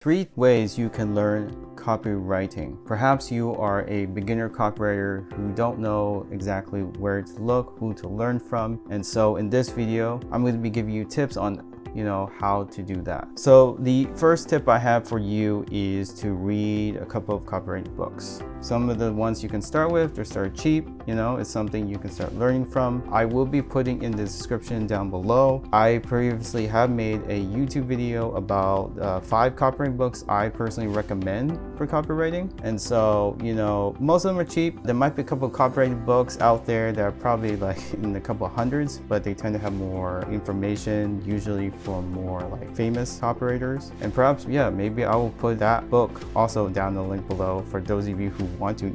3 ways you can learn copywriting. Perhaps you are a beginner copywriter who don't know exactly where to look, who to learn from. And so in this video, I'm going to be giving you tips on how to do that. So the first tip I have for you is to read a couple of copywriting books. Some of the ones you can start with, they start cheap, it's something you can start learning from. I will be putting in the description down below. I previously have made a YouTube video about 5 copywriting books I personally recommend for copywriting. And so, most of them are cheap. There might be a couple of copywriting books out there that are probably like in a couple of hundreds, but they tend to have more information, usually from more like famous copywriters. And perhaps, maybe I will put that book also down the link below for those of you who want to,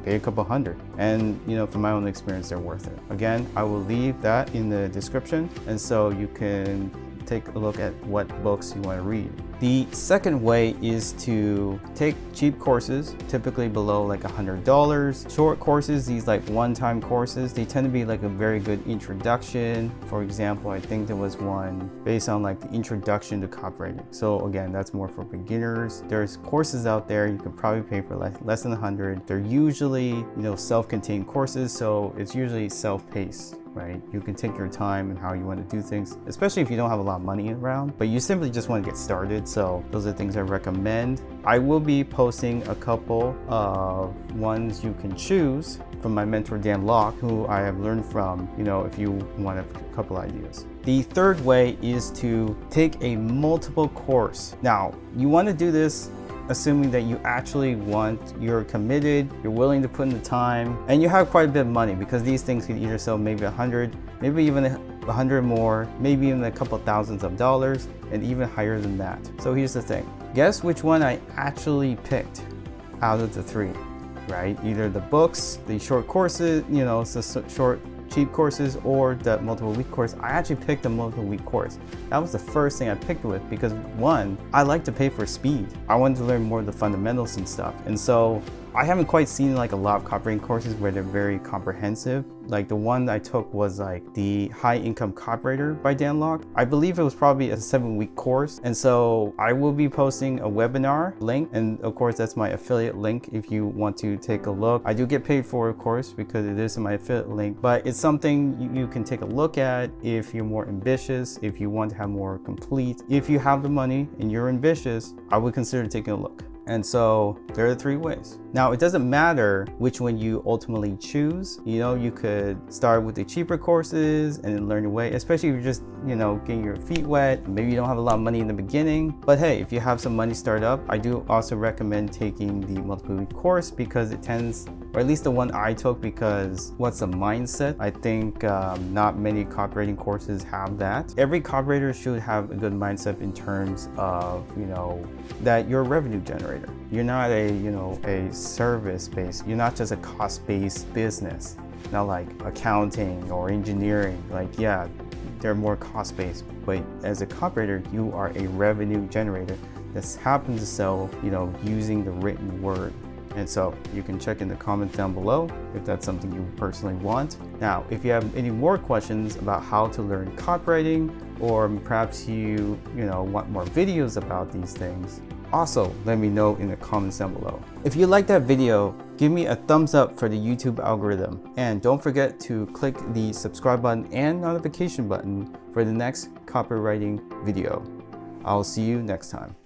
pay a couple hundred. And, from my own experience, they're worth it. Again, I will leave that in the description. And so you can take a look at what books you want to read. The second way is to take cheap courses, typically below like $100. Short courses, these like one-time courses, they tend to be like a very good introduction. For example, I think there was one based on like the introduction to copywriting. So again, that's more for beginners. There's courses out there you can probably pay for less than 100. They're usually, self-contained courses, so it's usually self-paced. Right? You can take your time and how you want to do things, especially if you don't have a lot of money around, but you simply just want to get started. So those are things I recommend. I will be posting a couple of ones you can choose from my mentor, Dan Locke, who I have learned from, if you want a couple ideas. The third way is to take a multiple course. Now, you want to do this assuming that you actually you're committed, you're willing to put in the time, and you have quite a bit of money, because these things can either sell maybe 100, maybe even 100 more, maybe even a couple thousands of dollars, and even higher than that. So here's the thing. Guess which one I actually picked out of the 3, right? Either the books, the short courses, so short cheap courses, or the multiple week course. I actually picked the multiple week course. That was the first thing I picked with, because one, I like to pay for speed. I wanted to learn more of the fundamentals and stuff. And so I haven't quite seen like a lot of copywriting courses where they're very comprehensive. Like the one I took was like the High Income Copywriter by Dan Locke. I believe it was probably a 7-week course. And so I will be posting a webinar link. And of course, that's my affiliate link if you want to take a look. I do get paid for it, of course, because it is in my affiliate link, but it's something you can take a look at if you're more ambitious, if you want to have more complete. If you have the money and you're ambitious, I would consider taking a look. And so there are 3 ways. Now, it doesn't matter which one you ultimately choose. You could start with the cheaper courses and then learn your way, especially if you're just, getting your feet wet. Maybe you don't have a lot of money in the beginning, but hey, if you have some money start up, I do also recommend taking the multiple week course, because it tends, or at least the one I took, because what's a mindset? I think not many copywriting courses have that. Every copywriter should have a good mindset in terms of, that you're a revenue generator. You're not a service-based, you're not just a cost-based business. Not like accounting or engineering, they're more cost-based. But as a copywriter, you are a revenue generator that happens to sell, using the written word. And so you can check in the comments down below if that's something you personally want. Now, if you have any more questions about how to learn copywriting, or perhaps you want more videos about these things, also let me know in the comments down below. If you like that video, give me a thumbs up for the YouTube algorithm. And don't forget to click the subscribe button and notification button for the next copywriting video. I'll see you next time.